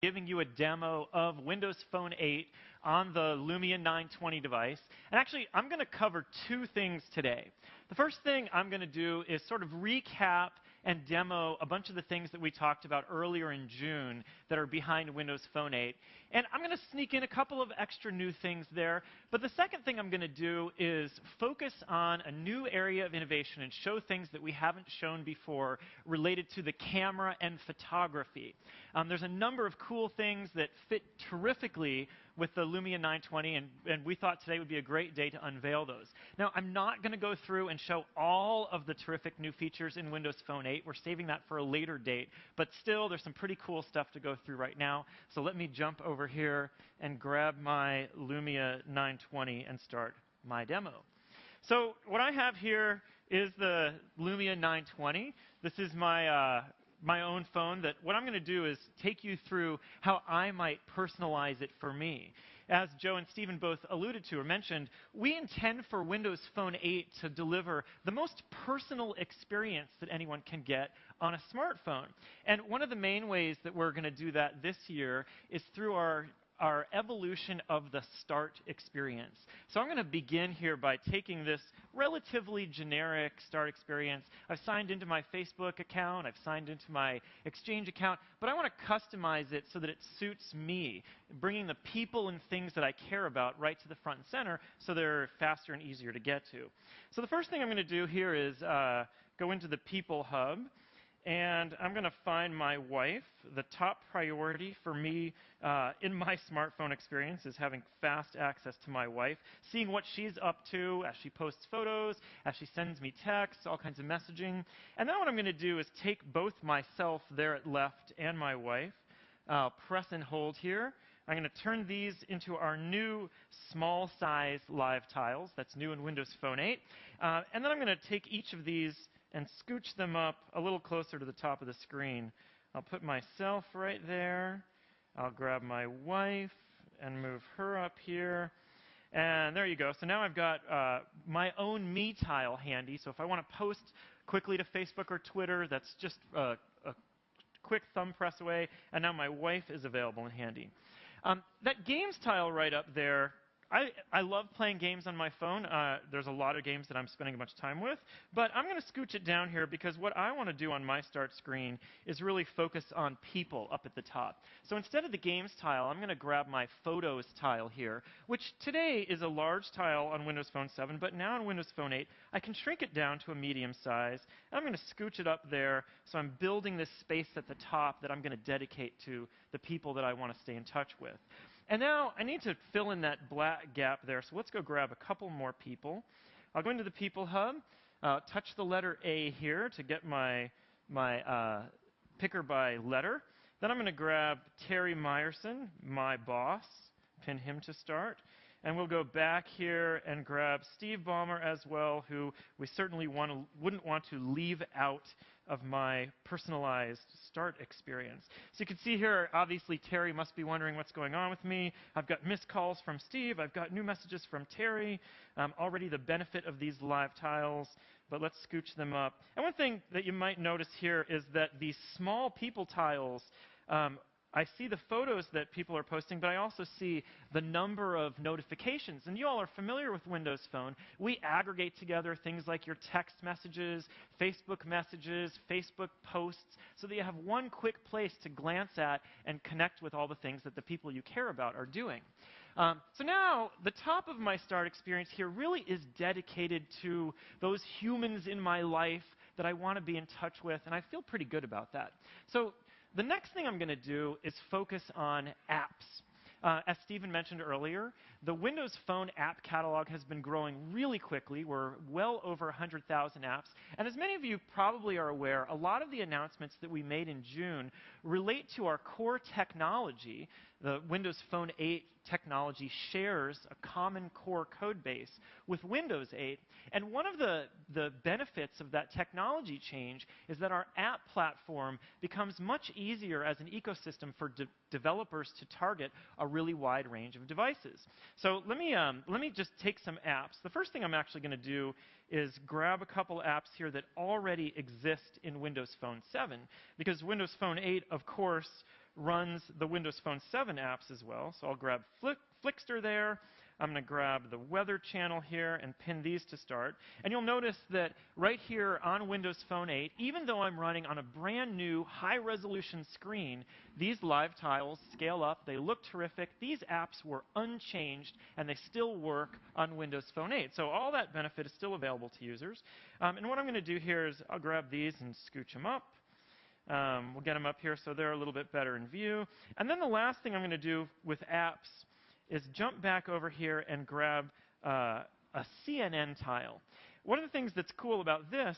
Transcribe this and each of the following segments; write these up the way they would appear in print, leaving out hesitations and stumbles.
giving you a demo of Windows Phone 8 on the Lumia 920 device. And actually, I'm going to cover two things today. The first thing I'm going to do is sort of recap and demo a bunch of the things that we talked about earlier in June that are behind Windows Phone 8. And I'm going to sneak in a couple of extra new things there. But the second thing I'm going to do is focus on a new area of innovation and show things that we haven't shown before related to the camera and photography. There's a number of cool things that fit terrifically with the Lumia 920, and we thought today would be a great day to unveil those. Now, I'm not going to go through and show all of the terrific new features in Windows Phone 8. We're saving that for a later date. But still, there's some pretty cool stuff to go through right now. So let me jump over here and grab my Lumia 920 and start my demo. So what I have here is the Lumia 920. This is my own phone. That what I'm going to do is take you through how I might personalize it for me. As Joe and Stephen both alluded to or mentioned, we intend for Windows Phone 8 to deliver the most personal experience that anyone can get on a smartphone. And one of the main ways that we're going to do that this year is through our evolution of the Start experience. So I'm going to begin here by taking this relatively generic Start experience. I've signed into my Facebook account, I've signed into my Exchange account, but I want to customize it so that it suits me, bringing the people and things that I care about right to the front and center so they're faster and easier to get to. So the first thing I'm going to do here is go into the People Hub. And I'm going to find my wife. The top priority for me in my smartphone experience is having fast access to my wife, seeing what she's up to as she posts photos, as she sends me texts, all kinds of messaging. And then what I'm going to do is take both myself there at left and my wife. I'll press and hold here. I'm going to turn these into our new small size live tiles. That's new in Windows Phone 8. And then I'm going to take each of these and scooch them up a little closer to the top of the screen. I'll put myself right there. I'll grab my wife and move her up here. And there you go. So now I've got my own me tile handy. So if I want to post quickly to Facebook or Twitter, that's just a quick thumb press away. And now my wife is available and handy. That games tile right up there, I love playing games on my phone. There's a lot of games that I'm spending much time with. But I'm going to scooch it down here because what I want to do on my Start screen is really focus on people up at the top. So instead of the games tile, I'm going to grab my Photos tile here, which today is a large tile on Windows Phone 7, but now on Windows Phone 8, I can shrink it down to a medium size. And I'm going to scooch it up there, so I'm building this space at the top that I'm going to dedicate to the people that I want to stay in touch with. And now I need to fill in that black gap there, so let's go grab a couple more people. I'll go into the People Hub, touch the letter A here to get my picker by letter. Then I'm going to grab Terry Meyerson, my boss, pin him to start. And we'll go back here and grab Steve Ballmer as well, who we certainly wouldn't want to leave out of my personalized Start experience. So you can see here, obviously, Terry must be wondering what's going on with me. I've got missed calls from Steve. I've got new messages from Terry. Already the benefit of these live tiles, but let's scooch them up. And one thing that you might notice here is that these small people tiles, I see the photos that people are posting, but I also see the number of notifications. And you all are familiar with Windows Phone. We aggregate together things like your text messages, Facebook messages, Facebook posts, so that you have one quick place to glance at and connect with all the things that the people you care about are doing. So now, the top of my Start experience here really is dedicated to those humans in my life that I want to be in touch with, and I feel pretty good about that. So the next thing I'm going to do is focus on apps. As Stephen mentioned earlier, the Windows Phone app catalog has been growing really quickly. We're well over 100,000 apps. And as many of you probably are aware, a lot of the announcements that we made in June relate to our core technology. The Windows Phone 8 technology shares a common core code base with Windows 8. And one of the benefits of that technology change is that our app platform becomes much easier as an ecosystem for developers to target a really wide range of devices. So let me just take some apps. The first thing I'm actually going to do is grab a couple apps here that already exist in Windows Phone 7, because Windows Phone 8, of course, runs the Windows Phone 7 apps as well. So I'll grab Flickster there. I'm going to grab the weather channel here and pin these to start. And you'll notice that right here on Windows Phone 8, even though I'm running on a brand new high-resolution screen, these live tiles scale up. They look terrific. These apps were unchanged, and they still work on Windows Phone 8. So all that benefit is still available to users. And what I'm going to do here is I'll grab these and scooch them up. We'll get them up here so they're a little bit better in view. And then the last thing I'm going to do with apps is jump back over here and grab a CNN tile. One of the things that's cool about this,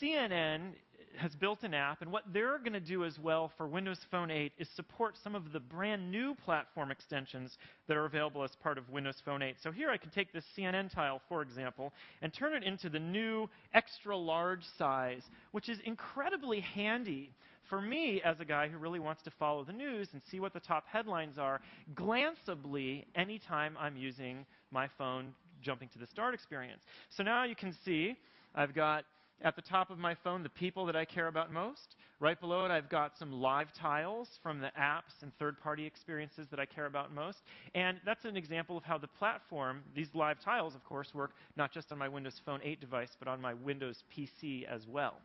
CNN has built an app, and what they're going to do as well for Windows Phone 8 is support some of the brand new platform extensions that are available as part of Windows Phone 8. So here I can take this CNN tile, for example, and turn it into the new extra large size, which is incredibly handy for me as a guy who really wants to follow the news and see what the top headlines are glanceably anytime I'm using my phone jumping to the start experience. So now you can see I've got at the top of my phone the people that I care about most. Right below it I've got some live tiles from the apps and third-party experiences that I care about most. And that's an example of how the platform, these live tiles of course, work not just on my Windows Phone 8 device but on my Windows PC as well.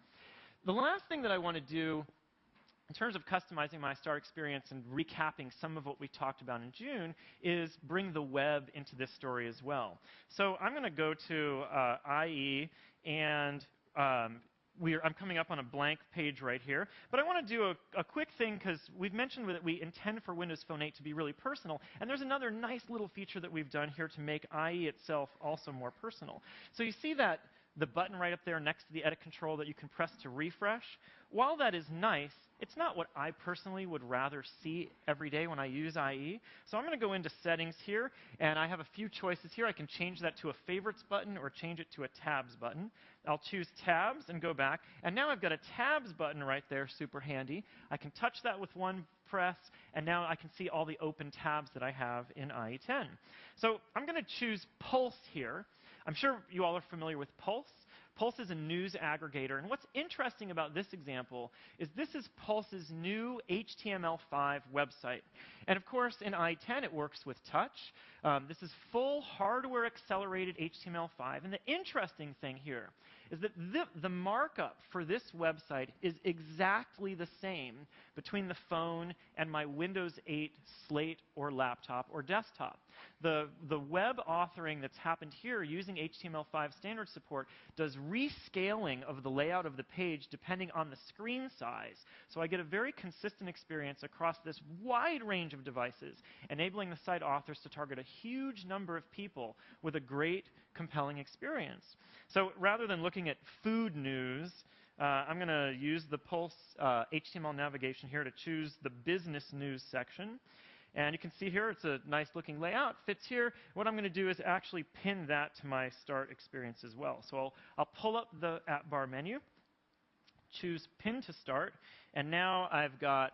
The last thing that I want to do in terms of customizing my start experience and recapping some of what we talked about in June is bring the web into this story as well. So I'm going to go to IE, and I'm coming up on a blank page right here. But I want to do a quick thing because we've mentioned that we intend for Windows Phone 8 to be really personal. And there's another nice little feature that we've done here to make IE itself also more personal. So you see that the button right up there next to the edit control that you can press to refresh? While that is nice, it's not what I personally would rather see every day when I use IE. So I'm going to go into settings here, and I have a few choices here. I can change that to a favorites button or change it to a tabs button. I'll choose tabs and go back, and now I've got a tabs button right there, super handy. I can touch that with one press, and now I can see all the open tabs that I have in IE10. So I'm going to choose Pulse here. I'm sure you all are familiar with Pulse. Pulse is a news aggregator, and what's interesting about this example is this is Pulse's new HTML5 website. And of course, in IE10 it works with touch. This is full hardware-accelerated HTML5, and the interesting thing here is that the markup for this website is exactly the same between the phone and my Windows 8 slate or laptop or desktop. The web authoring that's happened here using HTML5 standard support does rescaling of the layout of the page depending on the screen size. So I get a very consistent experience across this wide range of devices, enabling the site authors to target a huge number of people with a great, compelling experience. So rather than looking at food news, I'm going to use the Pulse HTML navigation here to choose the business news section. And you can see here it's a nice looking layout, fits here. What I'm going to do is actually pin that to my start experience as well. So I'll pull up the app bar menu, choose pin to start, and now I've got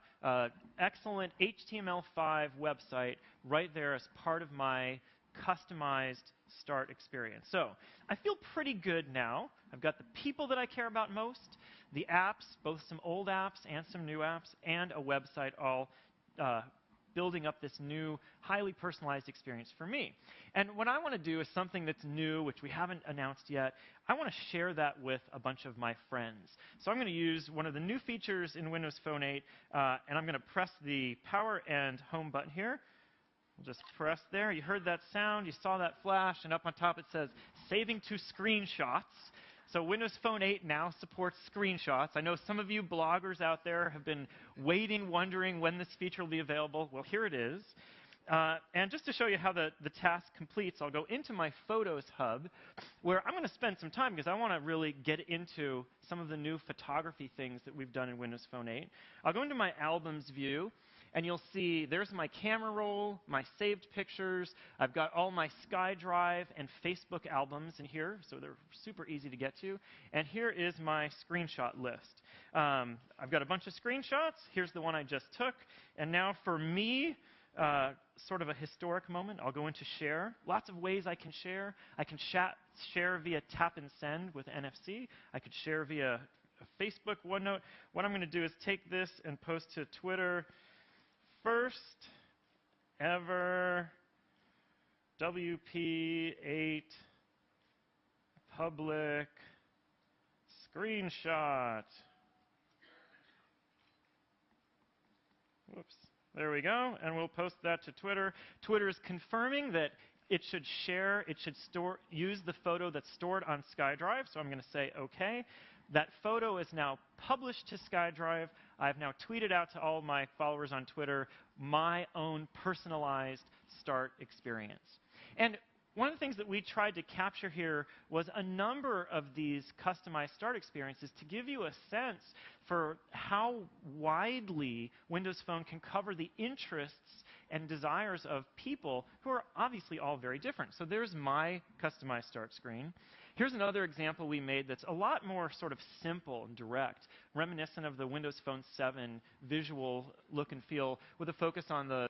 excellent HTML5 website right there as part of my customized start experience. So I feel pretty good now. I've got the people that I care about most, the apps, both some old apps and some new apps, and a website all building up this new, highly personalized experience for me. And what I want to do is something that's new, which we haven't announced yet. I want to share that with a bunch of my friends. So I'm going to use one of the new features in Windows Phone 8, and I'm going to press the power and home button here. We'll just press there. You heard that sound. You saw that flash. And up on top it says, saving to screenshots. So Windows Phone 8 now supports screenshots. I know some of you bloggers out there have been waiting, wondering when this feature will be available. Well, here it is. And just to show you how the task completes, I'll go into my Photos hub, where I'm going to spend some time because I want to really get into some of the new photography things that we've done in Windows Phone 8. I'll go into my Albums view, and you'll see there's my camera roll, my saved pictures. I've got all my SkyDrive and Facebook albums in here, so they're super easy to get to. And here is my screenshot list. I've got a bunch of screenshots. Here's the one I just took. And now for me, sort of a historic moment, I'll go into Share. Lots of ways I can share. I can share via tap and send with NFC. I could share via Facebook, OneNote. What I'm going to do is take this and post to Twitter, first ever WP8 public screenshot. Whoops. There we go, and we'll post that to Twitter. Twitter is confirming that it should use the photo that's stored on SkyDrive, so I'm going to say OK. That photo is now published to SkyDrive. I've now tweeted out to all my followers on Twitter my own personalized start experience. And one of the things that we tried to capture here was a number of these customized start experiences to give you a sense for how widely Windows Phone can cover the interests and desires of people who are obviously all very different. So there's my customized start screen. Here's another example we made that's a lot more sort of simple and direct, reminiscent of the Windows Phone 7 visual look and feel with a focus on the